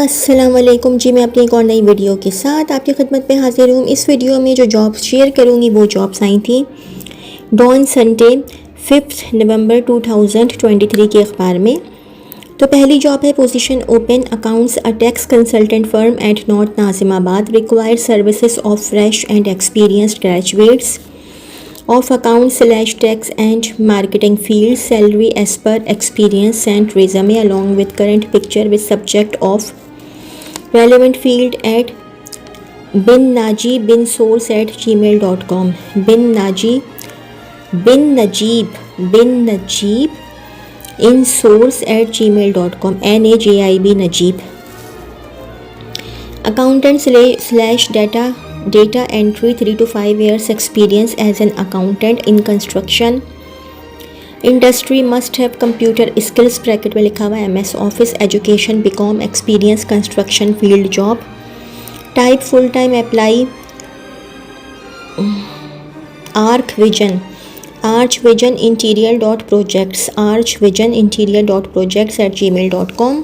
अस्सलाम वालेकुम जी। मैं अपनी एक और नई वीडियो के साथ आपकी खिदमत में हाजिर हूँ। इस वीडियो में जो जॉब्स शेयर करूँगी वो जॉब्स आई थी डॉन संडे 5 नवंबर 2023 के अखबार में। तो पहली जॉब है position open accounts a tax consultant firm at north Nazimabad required services of fresh and experienced graduates of account/tax and marketing field. Salary as per experience. Sent resume along with current picture with subject of relevant field at binnajib@gmail.com. binnajib insource@gmail.com. NAJIB Najib. Accountant/data entry 3 to 5 years experience as an accountant in construction industry. Must have computer skills bracket में लिखा हुआ MS Office education BCom experience construction field job. Type full time. apply archvision interior.projects@gmail.com.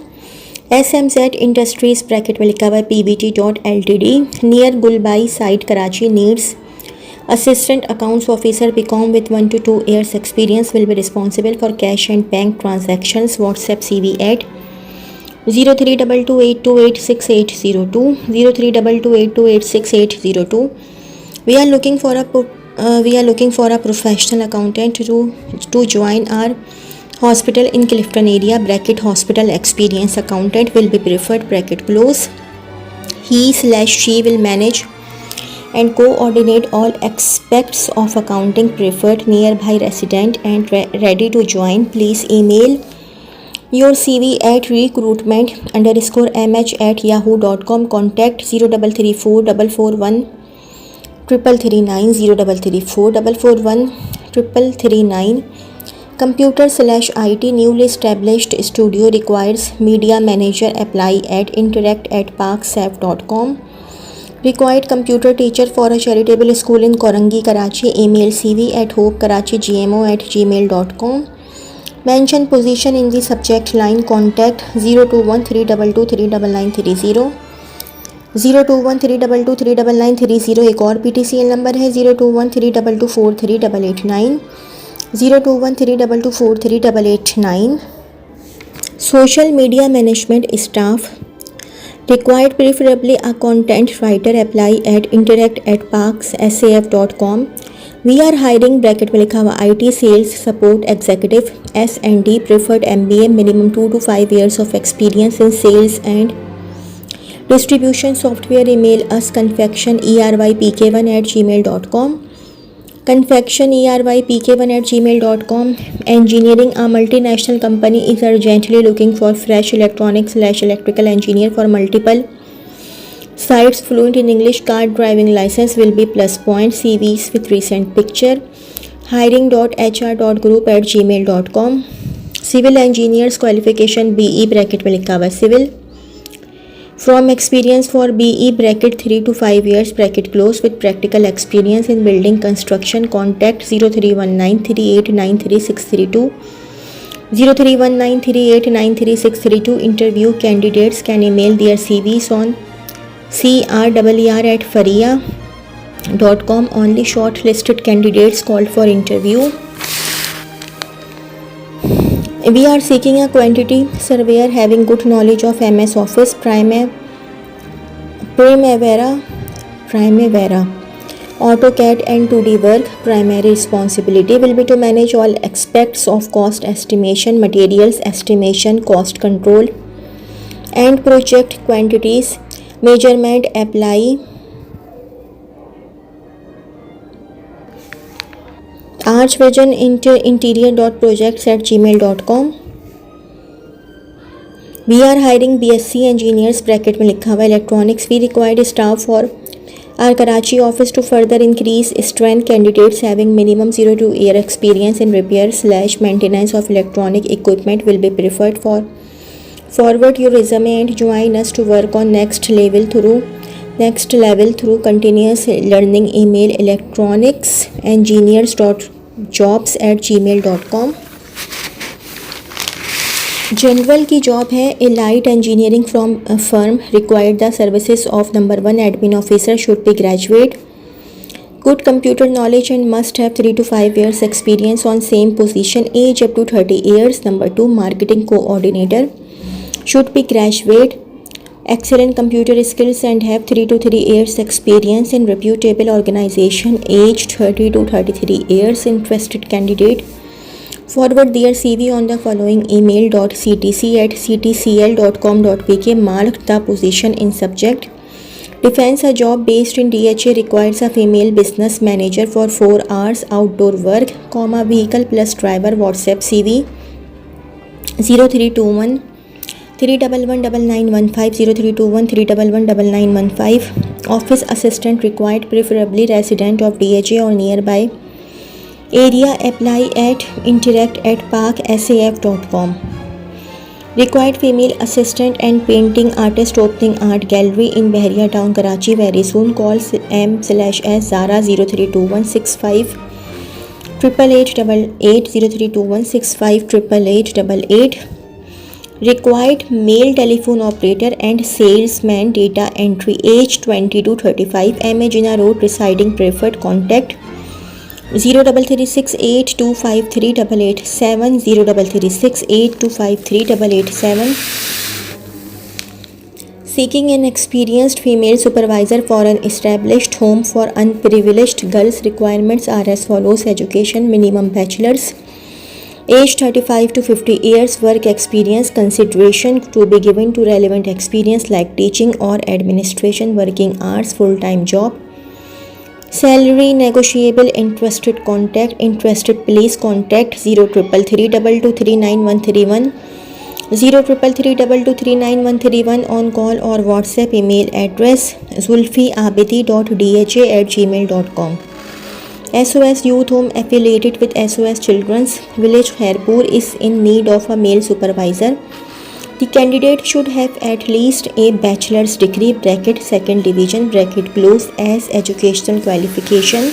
SMZ Industries bracket में लिखा हुआ है PVT.LTD near Gulbai site Karachi needs assistant accounts officer BCom with 1 to 2 years experience will be responsible for cash and bank transactions. WhatsApp CV at 0322828680 0322828680. We are looking for a professional accountant to join our hospital in Clifton area bracket hospital experience. Accountant will be preferred bracket close. He/she will manage and coordinate all aspects of accounting. Preferred nearby resident and ready to join. Please email your CV at recruitment_mh@yahoo.com. Contact 0334 441 339 0334 441 339. Computer/IT newly established studio requires media manager. Apply at interact@parksaf.com. Required computer teacher for a charitable school in Korangi, Karachi. Email CV at hopekarachigmo@gmail.com. Mention position in the subject line. Contact 021 322 39930 021 322 39930. एक और PTCL number है 021 322 43889 021 322 43889. Social media management staff required preferably a content writer. Apply at interact@parksaf.com. We are hiring bracket में लिखा हुआ IT sales support executive S&D. Preferred MBA minimum 2 to 5 years of experience in sales and distribution software. Email us confection@pk1@gmail.com. confection@pk1@gmail.com. Engineering a multinational company is urgently looking for fresh electronics/electrical engineer for multiple sites. Fluent in English. Car driving license will be plus point. CVs with recent picture. hiring.hr.group@gmail.com. Civil engineers qualification BE bracket में लिखा हुआ civil. From experience for BE bracket 3 to 5 years bracket close with practical experience in building construction. Contact 0319 3893632 031938933632. Interview candidates can email their CVs on crr@faria.com. Only shortlisted candidates called for interview. We are seeking a quantity surveyor having good knowledge of MS Office, Primavera, AutoCAD and 2D work. Primary responsibility will be to manage all aspects of cost estimation, materials estimation, cost control and project quantities measurement. Apply archvision interior.projects@gmail.com. We are hiring BSc engineers bracket में लिखा हुआ electronics. We required staff for our Karachi office to further increase strength. Candidates having minimum 0 to 2 year experience in repair/maintenance of electronic equipment will be preferred. Forward your resume and join us to work on next level through continuous learning. Email electronicsengineers.jobs@gmail.com. General की job है a light engineering from firm required the services of number 1 admin officer should be graduate good computer knowledge and must have 3 to 5 years experience on same position, age up to 30 years. Number 2, marketing coordinator should be graduate, excellent computer skills and have 3 to 3 years experience in reputable organization, age 30 to 33 years. Interested candidate forward their CV on the following email.ctc@ctcl.com.pk. Mark the position in subject. Defense, a job based in DHA requires a female business manager for 4 hours outdoor work, vehicle plus driver. WhatsApp CV 0321 3119915 0321 3119915. Office assistant required, preferably resident of DHA or nearby area. Apply at interact@parksaf.com. Required female assistant and painting artist opening art gallery in Bahria Town, Karachi very soon. Call M/S Zara 032165 888 032165 888. Required male telephone operator and salesman data entry, age 20 to 35, MA Jinnah Road residing, preferred. Contact 033682538887 033682538887. Seeking an experienced female supervisor for an established home for unprivileged girls. Requirements are as follows: education minimum bachelor's, age 35 to 50 years, work experience. Consideration to be given to relevant experience like teaching or administration. Working hours full-time job. Salary negotiable. Interested please contact 0333223931 0333223931 on call or WhatsApp. Email address zulfiabidi.dha@gmail.com. SOS Youth Home affiliated with SOS Children's Village Khairpur is in need of a male supervisor. The candidate should have at least a bachelor's degree (second division) close as educational qualification.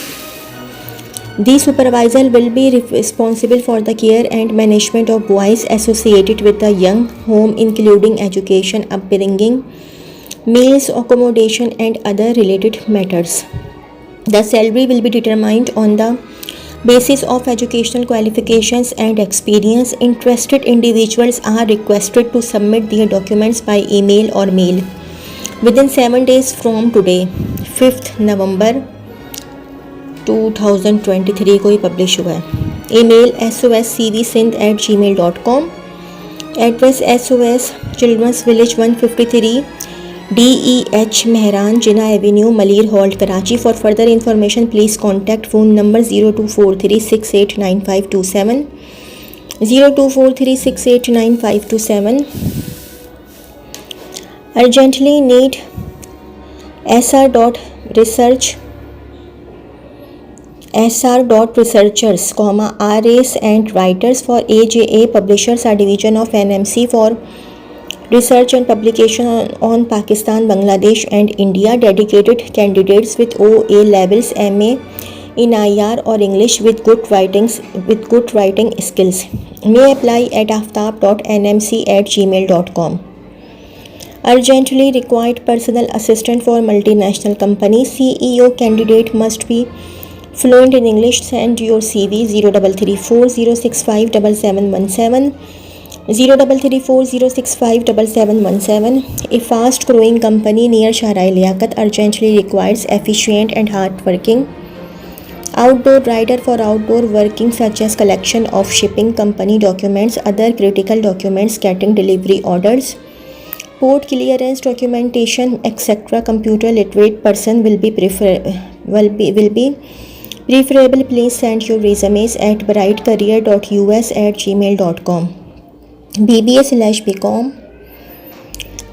The supervisor will be responsible for the care and management of boys associated with the young home, including education, upbringing, meals, accommodation and other related matters. The salary will be determined on the basis of educational qualifications and experience. Interested individuals are requested to submit their documents by email or mail within 7 days from today, 5th November 2023 को ही publish हुआ है. Email soscvsindh@gmail.com. Address SOS Children's Village 153 DEH Mehran Jinnah Avenue, Malir Halt, Karachi. For further information, please contact phone number 0243689527 0243689527. Urgently need SR.researchers, RAs and writers for AJA Publishers, a division of NMC, for research and publication on Pakistan, Bangladesh and India. Dedicated candidates with OA levels, MA in IR or English with good writing skills may apply at aftab.nmc@gmail.com. Urgently required personal assistant for multinational company. CEO candidate must be fluent in English. Send your CV 0334065717 0334065717. A fast growing company near Shahrai Liaquat urgently requires efficient and hardworking outdoor rider for outdoor working such as collection of shipping company documents, other critical documents, getting delivery orders, port clearance documentation, etc. Computer literate person will be preferable. Please send your resumes at brightcareer.us@gmail.com. BBA/BCom.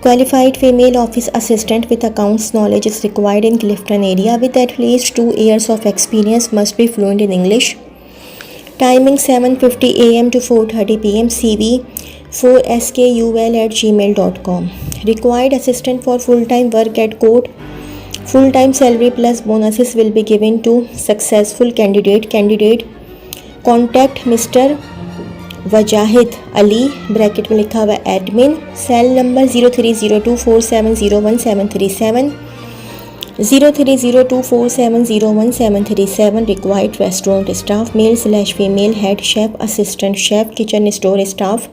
Qualified female office assistant with accounts knowledge is required in Clifton area with at least 2 years of experience. Must be fluent in English. Timing 7:50 AM to 4:30 PM. CV 4skul@gmail.com. Required assistant for full-time work at court. Full-time salary plus bonuses will be given to successful candidate. Contact Mr. Wajahid Ali bracket में लिखा हुआ admin, cell number 030247013737 030247013737। Required restaurant staff male female, head chef, assistant chef, kitchen store staff,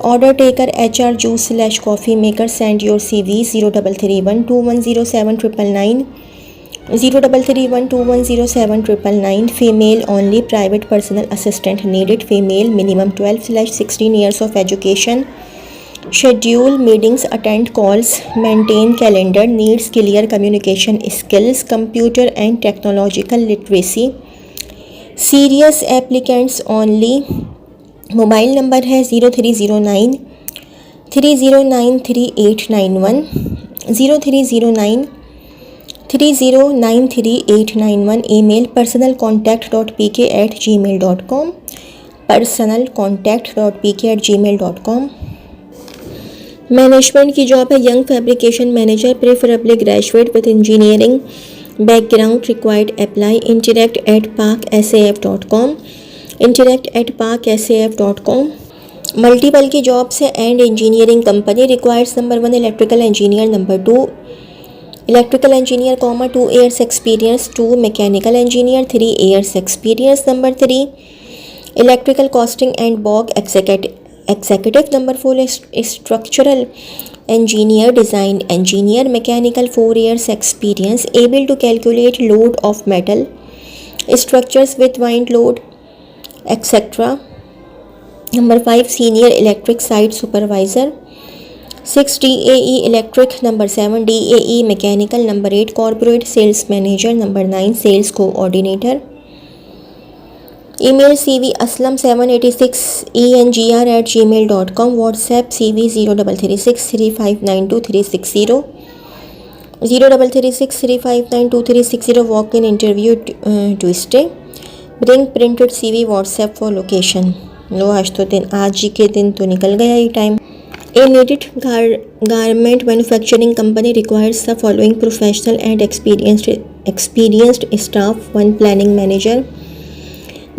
order taker, HR juice coffee maker. Send your CV 0331210799 0331210799। Female only, private personal assistant needed, female, minimum 12/16 years of education। Schedule meetings, attend calls, maintain calendar, needs clear communication skills, computer and technological literacy. Serious applicants only. Mobile number है 0309309391 0309309391। Email personalcontact.pk@gmail.com personalcontact.pk@gmail.com। Management की job है, young fabrication manager, preferably graduate with engineering background, required apply. interact@parksaf.com interact@parksaf.com। Multiple की jobs है, and engineering company, requires number 1 electrical engineer, number 2 electrical engineer, 2 years experience, 2 mechanical engineer, 3 years experience, number 3 electrical costing and bog executive, number 4 structural engineer, design engineer, mechanical, 4 years experience, able to calculate load of metal structures with wind load etcetera, number 5 senior electric site supervisor, 6 DAE electric, number 7 DAE mechanical, number 8 corporate sales manager, number 9 sales coordinator. Email CV aslam786engr@gmail.com। WhatsApp CV 0336359230 0336359230। Walk in interview Tuesday. Bring printed CV WhatsApp for location. लो आज ही के दिन तो निकल गया ये time. A needed garment manufacturing company requires the following professional and experienced staff: 1 planning manager,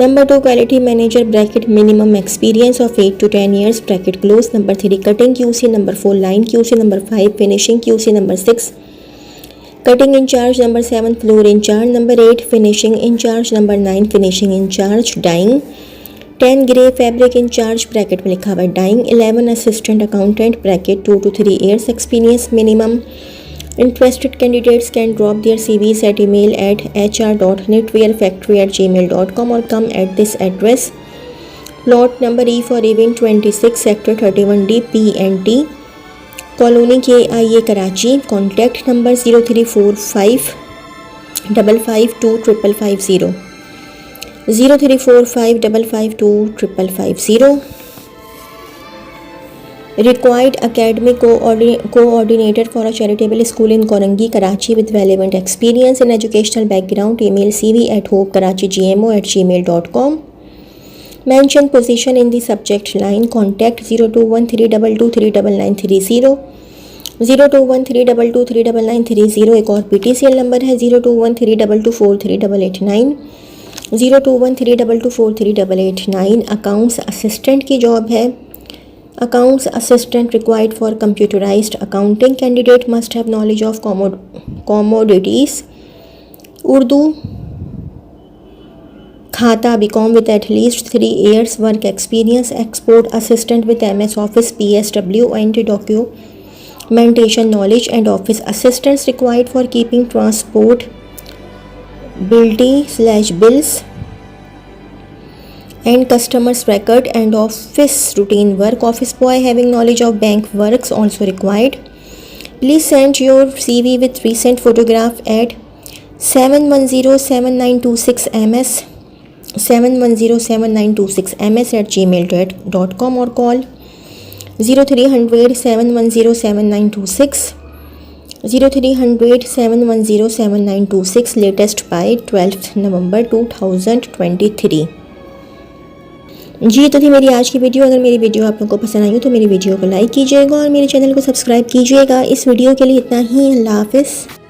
number 2 quality manager bracket minimum experience of 8 to 10 years bracket close, number 3 cutting QC, number 4 line QC, number 5 finishing QC, number 6 cutting in charge, number 7 floor in charge, number 8 finishing in charge, number 9 finishing in charge, dyeing, 10 grey fabric in charge bracket में लिखा हुआ है dyeing, 11 assistant accountant bracket 2 to 3 years experience minimum. Interested candidates can drop their CVs at email at hr.knitwearfactory@gmail.com or come at this address. Plot number E for event 26 sector 31D P&T colony KIA Karachi. Contact number 0345552550 0345552550। Required academic coordinator for a charitable school in Korangi, Karachi with relevant experience and educational background. Email cv@hopekarachi@gmail.com. Mention position in the subject line. Contact 0213223930 0213223930। एक और PTCL number है 0213224389 0213224389। Accounts assistant की job है। Accounts assistant required for computerised accounting. Candidate must have knowledge of commodities, Urdu, खाता, BCom with at least 3 years work experience. Export assistant with MS Office, PSW and documentation knowledge. And office assistants required for keeping transport bills and customers record and office routine work. Office boy having knowledge of bank works also required. Please send your CV with recent photograph at 7107926ms 7107926ms@gmail.com or call 0300710796 0300710796 latest by 12th November 2023। जी तो थी मेरी आज की video. अगर मेरी video आप लोगों को पसंद आई हो तो मेरी वीडियो को लाइक कीजिएगा और मेरे चैनल को सब्सक्राइब कीजिएगा। इस वीडियो के लिए इतना ही। अल्लाह हाफ़िज़।